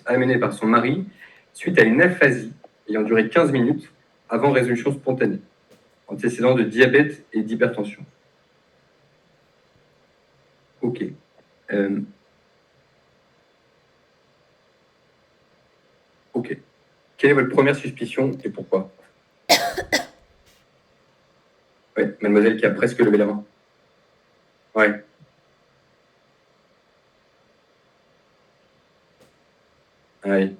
amenée par son mari suite à une aphasie ayant duré 15 minutes avant résolution spontanée, antécédent de diabète et d'hypertension. Ok. Ok. Quelle est votre première suspicion et pourquoi? Oui, mademoiselle qui a presque levé la main. Ouais. Ouais.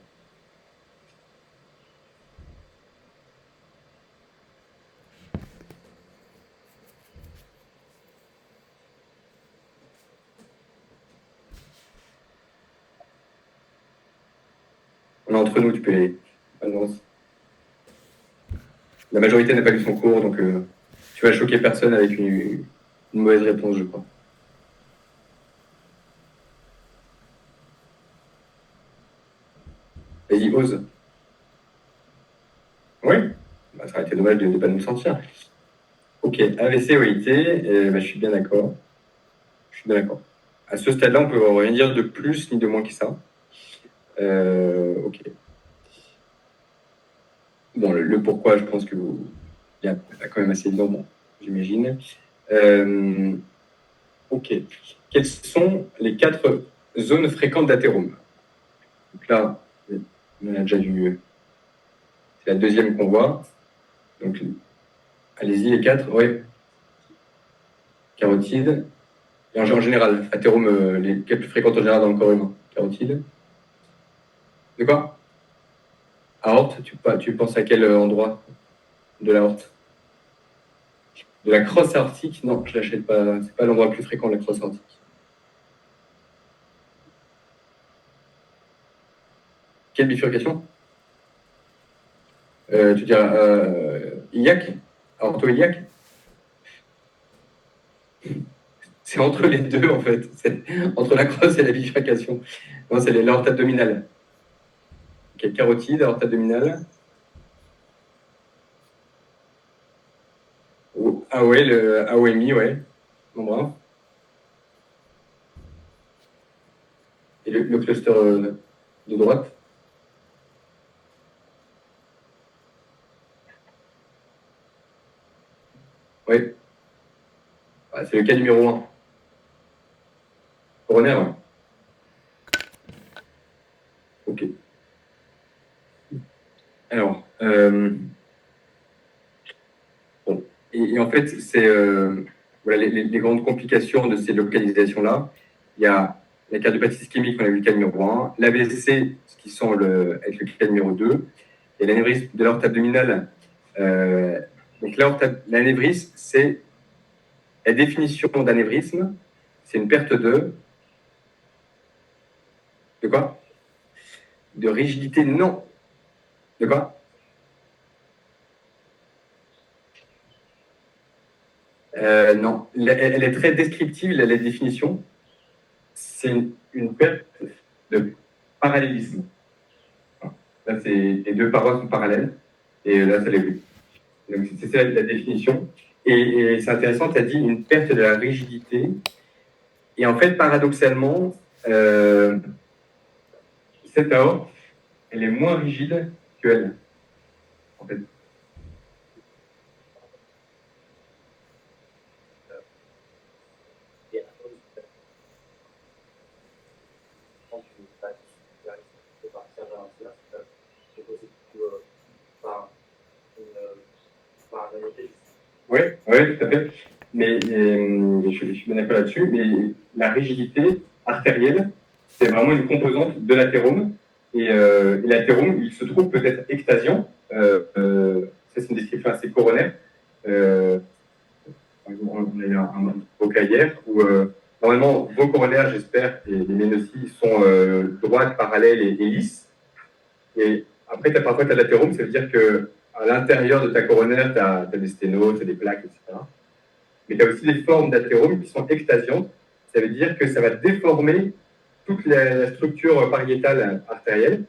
On est entre nous, tu peux les... La majorité n'a pas lu son cours, donc tu vas choquer personne avec une mauvaise réponse, je crois. Vas-y, ose. Oui, bah, ça aurait été dommage de ne pas nous sentir. Ok, AVC, OIT, je suis bien d'accord. Je suis bien d'accord. À ce stade-là, on peut rien dire de plus ni de moins que ça. Ok. Bon, le pourquoi, je pense que il y a quand même assez évident, bon, j'imagine. Ok. Quelles sont les 4 zones fréquentes d'athérome? Donc là, on a déjà vu. C'est la deuxième qu'on voit. Donc, allez-y, les 4. Oui. Carotide. Et en général, athérome, les plus fréquentes en général dans le corps humain. Carotide. De quoi? Aorte, tu penses à quel endroit de l'aorte? De la crosse aortique? Non, je l'achète pas. C'est pas l'endroit le plus fréquent de la crosse aortique. Quelle bifurcation? Tu diras iliaque? Aorto-iliaque? C'est entre les deux, en fait. C'est entre la crosse et la bifurcation. Non, c'est l'aorte abdominale. Ok, carotide, aorte abdominale. Ah ouais, le AOMI, ouais. Bon, bravo. Et le cluster de droite? Oui. Ah, c'est le cas numéro 1. Coronaire, ouais. Ok. Alors, bon. Et en fait, c'est voilà, les grandes complications de ces localisations-là. Il y a la cardiopathies ischémique, on a vu le cas numéro 1, l'AVC, qui sont avec le cas numéro 2, et l'anévrisme de l'aorte abdominale. Donc l'anévrisme, c'est la définition d'anévrisme, c'est une perte de quoi? De rigidité, non. De quoi? Non. Elle est très descriptive, la définition. C'est une perte de parallélisme. Là, les deux parois sont parallèles, et là, ça l'est plus. Donc, c'est ça la définition. Et c'est intéressant, tu as dit une perte de la rigidité. Et en fait, paradoxalement, cette aorte, elle est moins rigide qu'elle. En fait. Oui, ouais, tout à fait. Mais je suis bien d'accord là-dessus. Mais la rigidité artérielle, c'est vraiment une composante de l'athérome. Et l'athérome, il se trouve peut-être extasiant. Ça, c'est une description assez coronaire. On a eu un vocal hier où normalement vos coronaires, j'espère, et les miennes aussi, sont droites, parallèles et lisses. Et après, parfois, tu as l'athérome, ça veut dire que à l'intérieur de ta coronaire, tu as des sténos, tu as des plaques, etc. Mais tu as aussi des formes d'athérome qui sont extasiantes. Ça veut dire que ça va déformer toute la structure pariétale artérielle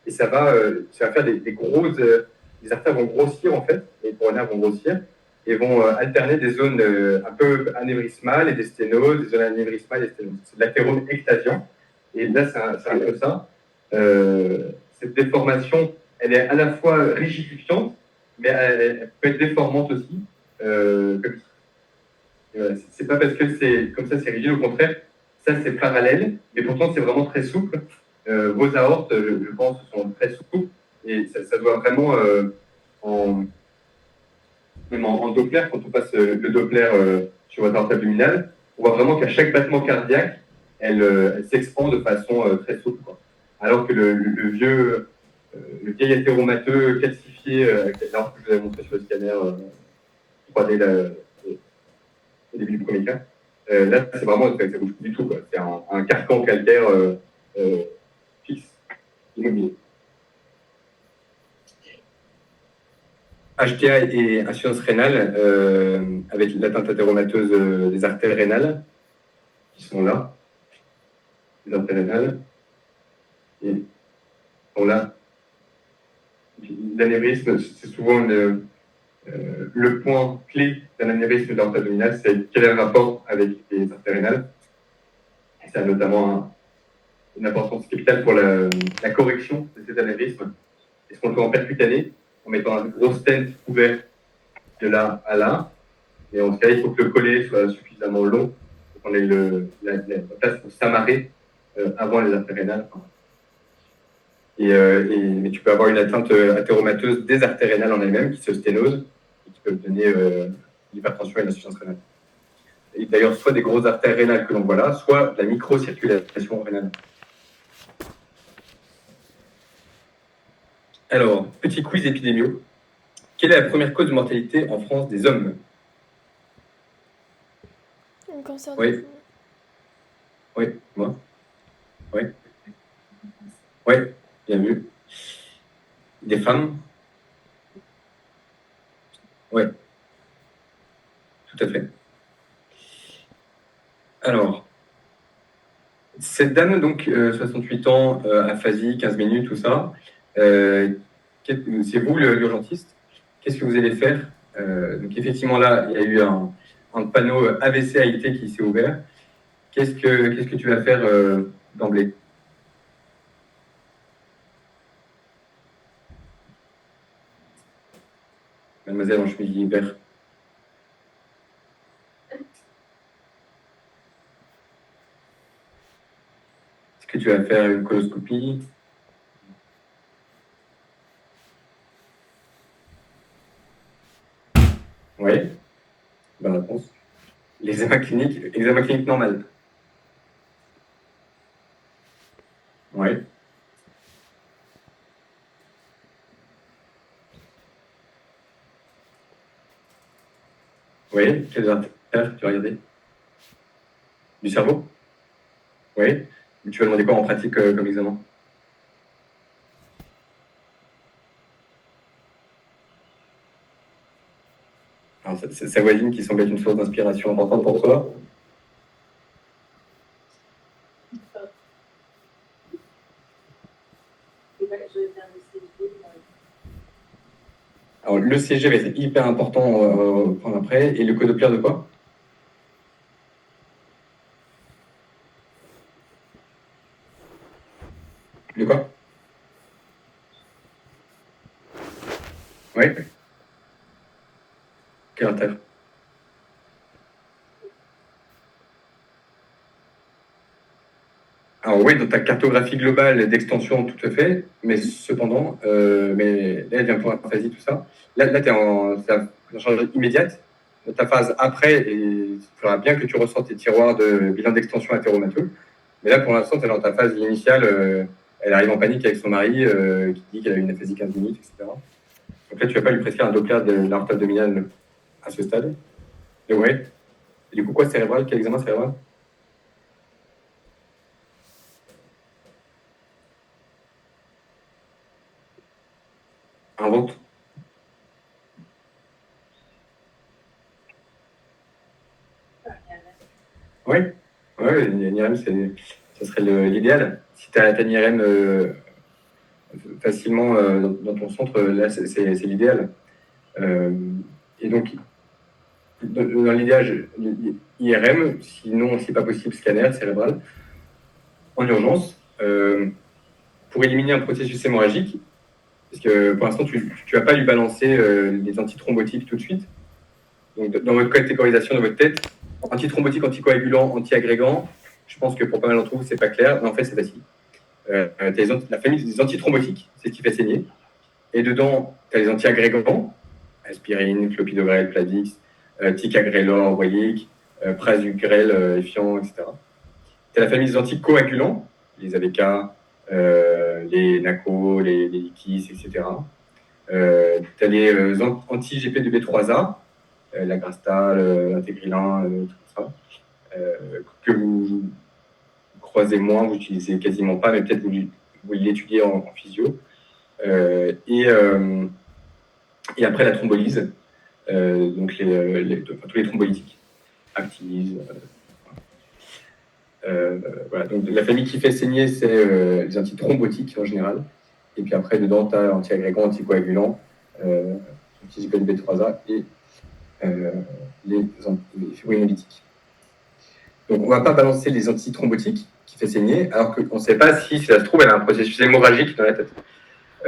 et ça va faire des grosses. Les artères vont grossir en fait, les coronaires vont grossir et vont alterner des zones un peu anévrismales et des sténoses, des zones anévrismales et des sténoses. C'est de l'athérome extasiant. Et là, c'est un peu ça. cette déformation, elle est à la fois rigidifiante, mais elle peut être déformante aussi. C'est pas parce que c'est comme ça, c'est rigide, au contraire, ça c'est parallèle, mais pourtant c'est vraiment très souple. Vos aortes, je pense, sont très souples, et ça doit vraiment, même en Doppler, quand on passe le Doppler sur votre aorte abdominale, on voit vraiment qu'à chaque battement cardiaque, elle s'expand de façon très souple, quoi. Alors que le vieil hétéromateux calcifié, avec l'aorte que je vous avais montré sur le scanner 3D au début du premier cas, là, c'est vraiment, ça bouge plus du tout, quoi. C'est un carcan calcaire fixe, immobile. HTA et insuffisance rénale avec l'atteinte athéromateuse des artères rénales qui sont là, les artères rénales, et sont là. L'anévrisme, c'est souvent le point clé d'un anévrisme de l'aorte abdominale, c'est quel est le rapport avec les artères rénales. Ça a notamment une importance capitale pour la correction de cet anévrisme. Est-ce qu'on le fait en percutané, en mettant un gros stent ouvert de là à là, et en ce cas, il faut que le collet soit suffisamment long pour qu'on ait la place pour s'amarrer avant les artères rénales. Mais tu peux avoir une atteinte athéromateuse des artères rénales en elles-mêmes qui se sténosent et qui peuvent donner l'hypertension et l'insuffisance rénale. Et d'ailleurs, soit des grosses artères rénales que l'on voit là, soit de la microcirculation rénale. Alors, petit quiz épidémio. Quelle est la première cause de mortalité en France des hommes? Un cancer oui. du poumon. Oui, moi. Oui. Oui, bien vu. Des femmes? Oui. Tout à fait. Alors, cette dame, donc, 68 ans, aphasie, 15 minutes, tout ça, c'est vous l'urgentiste. Qu'est-ce que vous allez faire? Donc, effectivement, là, il y a eu un panneau AVC AIT qui s'est ouvert. Qu'est-ce que tu vas faire d'emblée? Mademoiselle en chemise vert. Est-ce que tu vas faire une coloscopie? Oui, bonne réponse. L'examen clinique normal. Oui. Oui, quelles artères tu vas regarder? Du cerveau? Oui. Tu vas demander quoi en pratique comme examen? Alors, c'est sa voisine qui semble être une source d'inspiration importante pour toi. Alors, le CG va être hyper important à prendre après. Et le code Doppler de quoi? De quoi? Oui. Quelle artère? Alors oui, dans ta cartographie globale d'extension, tout à fait, mais cependant, mais là, elle vient pour aphasie, tout ça. Là tu es en charge immédiate. Dans ta phase après, et il faudra bien que tu ressentes tes tiroirs de bilan d'extension athéromateux. Mais là, pour l'instant, tu es dans ta phase initiale. Elle arrive en panique avec son mari qui dit qu'elle a une aphasie 15 minutes, etc. Donc là, tu ne vas pas lui prescrire un Doppler de l'aorte abdominale à ce stade. Et ouais. Et du coup, quoi cérébral? Quel examen cérébral? Un ventre. Oui, ouais, une IRM, ça serait l'idéal. Si tu as une IRM facilement dans ton centre, là, c'est l'idéal. Et donc, dans l'idéal, IRM, sinon, si pas possible, scanner cérébral, en urgence. pour éliminer un processus hémorragique, parce que pour l'instant, tu vas pas lui balancer les antithrombotiques tout de suite. Donc, dans votre catégorisation, dans votre tête, antithrombotique, anticoagulant, antiagrégant, je pense que pour pas mal d'entre vous, c'est pas clair, mais en fait, c'est facile. La famille des antithrombotiques, c'est ce qui fait saigner. Et dedans, tu as les antiagrégants, aspirine, clopidogrel, Plavix, ticagrelor, Oreillic, prasugrel, Effiant, etc. Tu as la famille des anticoagulants, les AVK, les NACO, les Likis, etc. Tu as les anti-GP2B3A, l'agrastal, l'intégrillin, tout ça, que vous croisez moins, vous n'utilisez quasiment pas, mais peut-être vous l'étudiez en physio. Et après la thrombolyse, donc tous les thrombolytiques, Activise. Voilà. Donc la famille qui fait saigner, c'est les antithrombotiques en général. Et puis après, dedans, tu as antiagrégants, anticoagulants, anti-GPB3A et les fibrinolytiques. Donc on ne va pas balancer les antithrombotiques qui fait saigner, alors qu'on ne sait pas si ça se trouve, elle a un processus hémorragique dans la tête.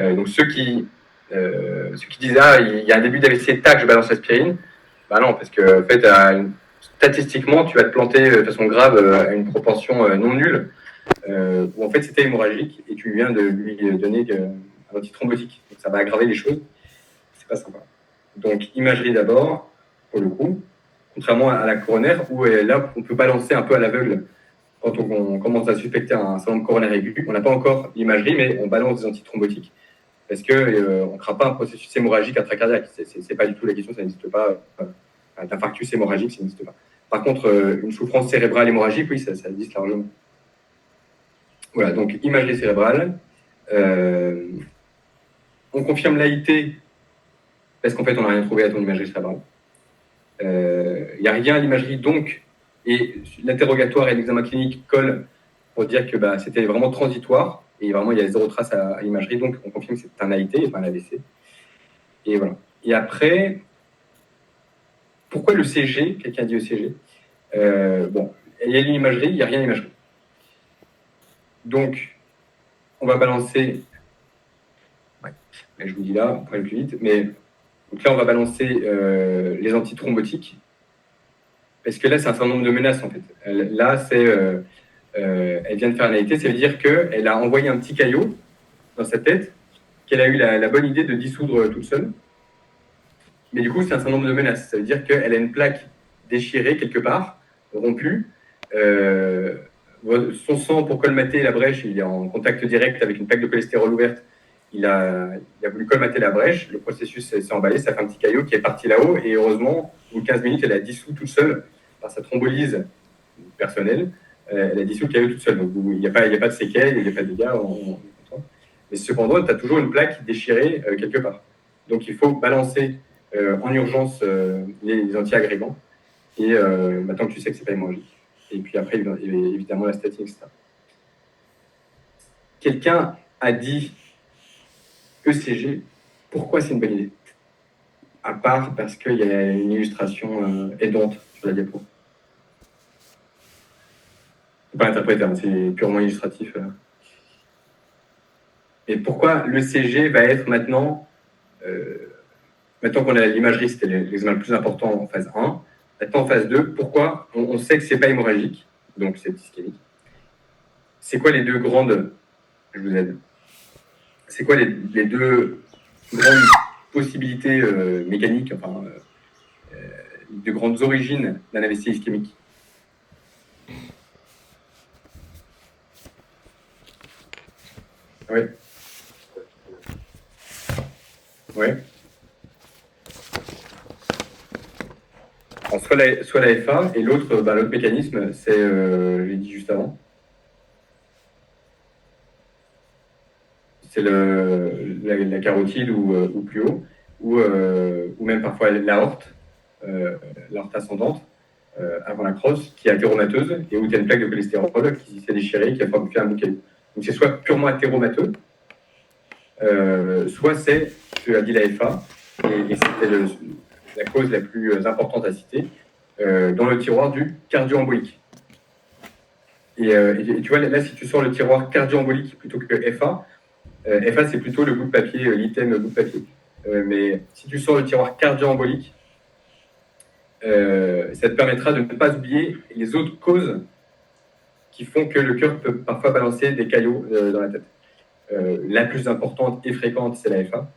Donc ceux qui disent ah, il y a un début d'AVC, tac, je balance l'aspirine, bah non, parce que en fait, statistiquement, tu vas te planter de façon grave à une proportion non nulle, où en fait c'était hémorragique et tu viens de lui donner un antithrombotique. Donc ça va aggraver les choses, c'est pas sympa. Donc imagerie d'abord, pour le coup, contrairement à la coronaire, où là on peut balancer un peu à l'aveugle quand on commence à suspecter un syndrome coronaire aigu. On n'a pas encore l'imagerie, mais on balance des antithrombotiques parce qu'on ne craint pas un processus hémorragique intracardiaque. C'est pas du tout la question, ça n'existe pas. D'infarctus hémorragique, ça n'existe pas. Par contre, une souffrance cérébrale hémorragique, oui, ça existe largement. Voilà, donc imagerie cérébrale. On confirme l'AIT parce qu'en fait, on n'a rien trouvé à ton imagerie cérébrale. Il n'y a rien à l'imagerie, donc, et l'interrogatoire et l'examen clinique collent pour dire que c'était vraiment transitoire, et vraiment, il y a zéro trace à l'imagerie, donc on confirme que c'est un AIT et pas un AVC. Et voilà. Et après, pourquoi le CG? Quelqu'un dit ECG. Bon, il y a l'imagerie, il n'y a rien à l'imagerie. Donc, on va balancer... Ouais, je vous dis là, pour aller plus vite, mais donc là, on va balancer les antithrombotiques, parce que là, c'est un certain nombre de menaces, en fait. Là, elle vient de faire un AIT, ça veut dire qu'elle a envoyé un petit caillot dans sa tête, qu'elle a eu la bonne idée de dissoudre toute seule. Mais du coup, c'est un certain nombre de menaces. Ça veut dire qu'elle a une plaque déchirée quelque part, rompue. Son sang, pour colmater la brèche, il est en contact direct avec une plaque de cholestérol ouverte. Il a voulu colmater la brèche. Le processus s'est emballé. Ça fait un petit caillot qui est parti là-haut. Et heureusement, au bout de 15 minutes, elle a dissous toute seule par sa thrombolyse personnelle. Elle a dissous le caillot toute seule. Donc, il n'y a pas de séquelles, il n'y a pas de dégâts. Mais cependant, tu as toujours une plaque déchirée quelque part. Donc, il faut balancer en urgence les anti-agrégants. Et maintenant que tu sais que ce n'est pas hémorragique. Et puis après, évidemment, la statine, etc. Quelqu'un a dit ECG. Pourquoi c'est une bonne idée? À part parce qu'il y a une illustration aidante sur la diapo. C'est pas interprété, c'est purement illustratif. Et pourquoi l'ECG va être maintenant qu'on a l'imagerie, c'était l'examen le plus important en phase 1. Maintenant, en phase 2, pourquoi on sait que ce n'est pas hémorragique, donc c'est ischémique. C'est quoi les deux grandes... Je vous aide. C'est quoi les deux grandes possibilités mécaniques, enfin, les deux grandes origines d'un AVC ischémique? Oui. Oui. Alors, soit la FA, et l'autre mécanisme, c'est, je l'ai dit juste avant, c'est la carotide ou plus haut, ou même parfois l'aorte ascendante, avant la crosse, qui est athéromateuse, et où tu as une plaque de cholestérol qui s'est déchirée, qui a fait un bouquet. Donc c'est soit purement athéromateux, soit c'est, tu as dit la FA, et c'était la cause la plus importante à citer, dans le tiroir du cardio-embolique. Et tu vois, là, si tu sors le tiroir cardio-embolique plutôt que FA, FA, c'est plutôt le bout de papier, l'item bout de papier. Mais si tu sors le tiroir cardio-embolique, ça te permettra de ne pas oublier les autres causes qui font que le cœur peut parfois balancer des caillots dans la tête. La plus importante et fréquente, c'est la FA.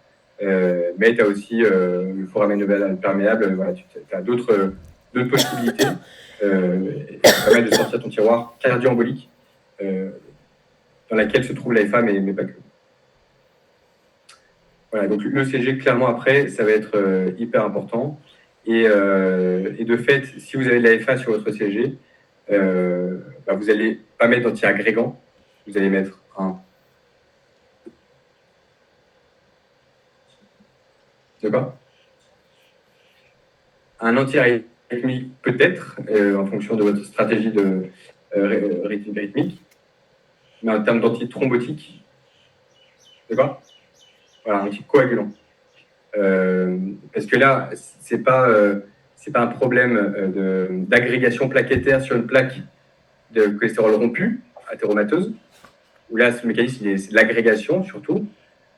Mais tu as aussi le foramen ovale perméable. Voilà, tu as d'autres possibilités qui permettent de sortir ton tiroir cardio-embolique dans laquelle se trouve la FA, mais pas que. Voilà, donc l'ECG, clairement, après, ça va être hyper important. Et de fait, si vous avez de la FA sur votre ECG, vous n'allez pas mettre d'antiagrégant, vous allez mettre un antiarythmique peut-être, en fonction de votre stratégie de rythmique, mais en termes d'antithrombotique, d'accord ? Voilà, un anticoagulant. Parce que là, c'est pas un problème d'agrégation plaquettaire sur une plaque de cholestérol rompu, athéromateuse, où là, le mécanisme, c'est de l'agrégation surtout.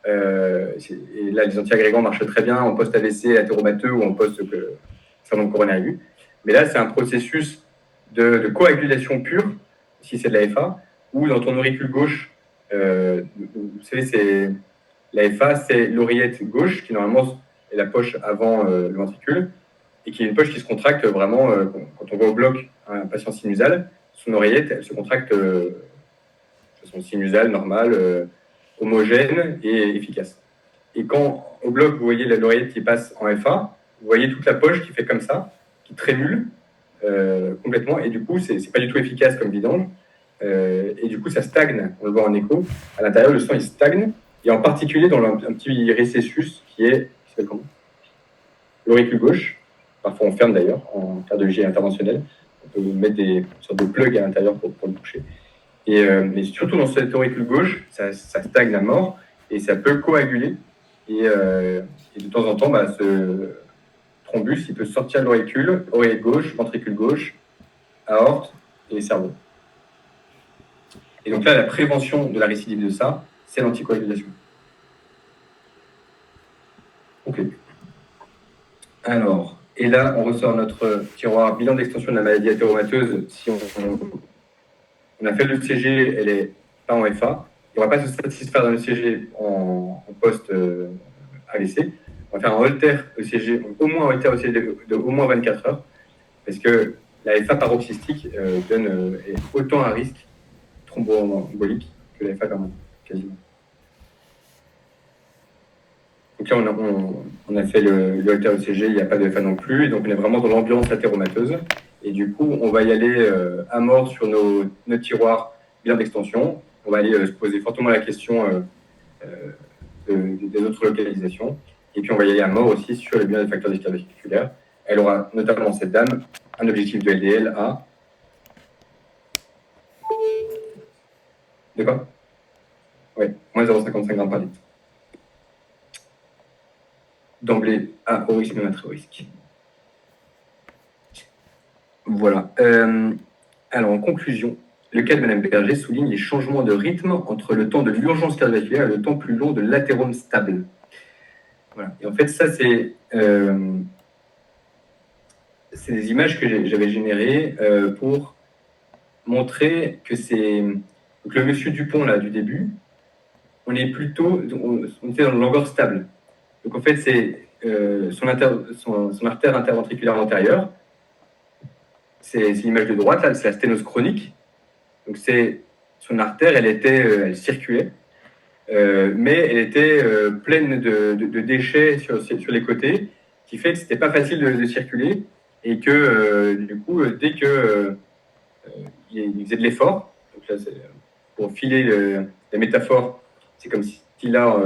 Et là, les antiagrégants marchent très bien en post-AVC athéromateux ou en post-syndrome coronaire aigu. Mais là, c'est un processus de coagulation pure, si c'est de la FA, ou dans ton auricule gauche, vous savez, la FA, c'est l'oreillette gauche, qui normalement est la poche avant le ventricule, et qui est une poche qui se contracte vraiment, quand on va au bloc un patient sinusal, son oreillette, elle se contracte de façon sinusale, normale, homogène et efficace. Et quand au bloc, vous voyez l'oreillette qui passe en FA, vous voyez toute la poche qui fait comme ça, qui trémule complètement, et du coup, c'est pas du tout efficace comme vidange, et du coup, ça stagne, on le voit en écho. À l'intérieur, le sang, il stagne, et en particulier dans un petit récessus qui s'appelle comment ? L'auricule gauche. Parfois, on ferme d'ailleurs en cardiologie interventionnelle. On peut mettre des sortes de plugs à l'intérieur pour le toucher. Mais surtout dans cette auricule gauche, ça stagne à mort et ça peut coaguler. Et de temps en temps, ce thrombus, il peut sortir de l'auricule, oreillette gauche, ventricule gauche, aorte et cerveau. Et donc là, la prévention de la récidive de ça, c'est l'anticoagulation. Ok. Alors, et là, on ressort notre tiroir bilan d'extension de la maladie athéromateuse. Si on a fait l'ECG, elle est pas en FA. On ne va pas se satisfaire d'un ECG en post-AVC. On va faire un Holter ECG, au moins un Holter ECG de au moins 24 heures, parce que la FA paroxystique est autant à risque thromboembolique que la FA permanente, quasiment. Donc là, on a fait le Holter ECG, il n'y a pas de FA non plus, et donc on est vraiment dans l'ambiance athéromateuse. Et du coup, on va y aller à mort sur nos tiroirs bilan d'extension. On va aller se poser fortement la question des autres localisations. Et puis, on va y aller à mort aussi sur le bilan des facteurs cardiovasculaires. Elle aura notamment, cette dame, un objectif de LDL à... De quoi ? Oui, moins 0,55 grammes par litre. D'emblée, à haut risque, même à très haut risque. Voilà. Alors, en conclusion, le cas de Mme Berger souligne les changements de rythme entre le temps de l'urgence cardiovasculaire et le temps plus long de l'athérome stable. Voilà. Et en fait, ça, c'est des images que j'avais générées pour montrer que c'est... Donc, le monsieur Dupont, là, du début, on était dans le langor stable. Donc, en fait, c'est son artère interventriculaire antérieure. C'est l'image de droite, là, c'est la sténose chronique. Donc, son artère, elle circulait, mais elle était pleine de déchets sur les côtés, qui fait que c'était pas facile de circuler, et que, du coup, dès que il faisait de l'effort, donc là, pour filer la métaphore, c'est comme s'il a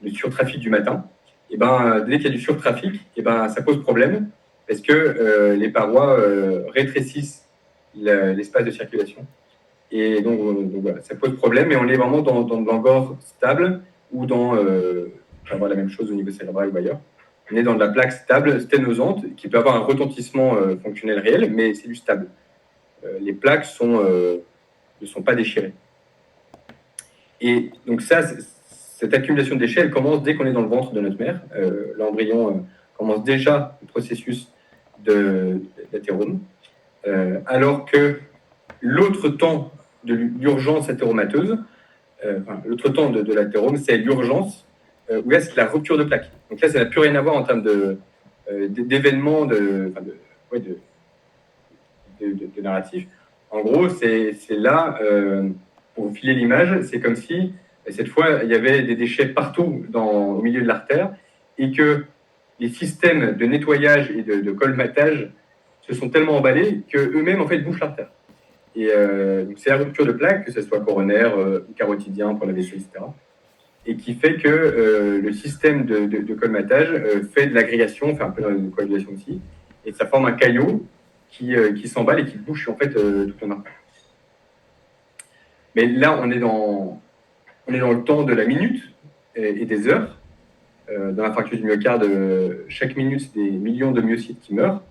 le surtrafic du matin, et dès qu'il y a du surtrafic, ça pose problème, parce que les parois rétrécissent l'espace de circulation. Et donc voilà, ça pose problème, mais on est vraiment dans le langor stable, ou on va voir la même chose au niveau cérébral ou ailleurs. On est dans de la plaque stable, sténosante, qui peut avoir un retentissement fonctionnel réel, mais c'est du stable. Les plaques ne sont pas déchirées. Et donc ça, cette accumulation de déchets, elle commence dès qu'on est dans le ventre de notre mère. L'embryon commence déjà le processus d'athérome, alors que l'autre temps de l'urgence athéromateuse, l'autre temps de l'athérome, c'est l'urgence, où là, c'est la rupture de plaque. Donc là, ça n'a plus rien à voir en termes d'événements, de narratif. En gros, c'est là, pour vous filer l'image, c'est comme si, cette fois, il y avait des déchets partout au milieu de l'artère et que les systèmes de nettoyage et de colmatage se sont tellement emballés qu'eux-mêmes, en fait, bouchent l'artère. Et donc c'est la rupture de plaque, que ce soit coronaire ou carotidien pour la vaisselle, etc. Et qui fait que le système de colmatage fait de l'agrégation, fait un peu de coagulation aussi, et ça forme un caillot qui s'emballe et qui bouche en fait tout ton artère. Mais là, on est dans le temps de la minute et des heures. Dans l'infarctus du myocarde, chaque minute, c'est des millions de myocytes qui meurent.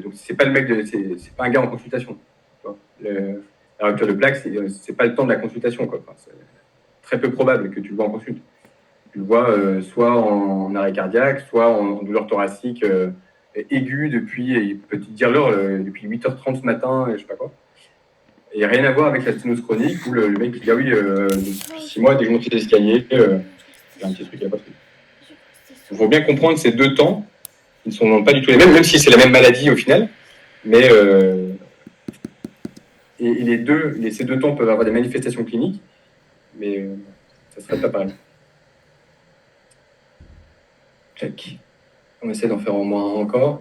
Donc, c'est pas c'est pas un gars en consultation. La rupture de plaque, c'est pas le temps de la consultation, quoi. Enfin, c'est très peu probable que tu le vois en consulte. Tu le vois soit en arrêt cardiaque, soit en douleur thoracique aiguë depuis, il peut te dire l'heure, depuis 8h30 ce matin, je sais pas quoi. Et rien à voir avec la sténose chronique où le mec dit ah oui, depuis 6 mois, dès que je monte les escaliers, j'ai un petit truc, il n'y a pas de truc. Il faut bien comprendre que ces deux temps, ils ne sont pas du tout les mêmes, même si c'est la même maladie au final, mais ces deux temps peuvent avoir des manifestations cliniques, mais ça ne serait pas pareil. Check. On essaie d'en faire au moins un encore.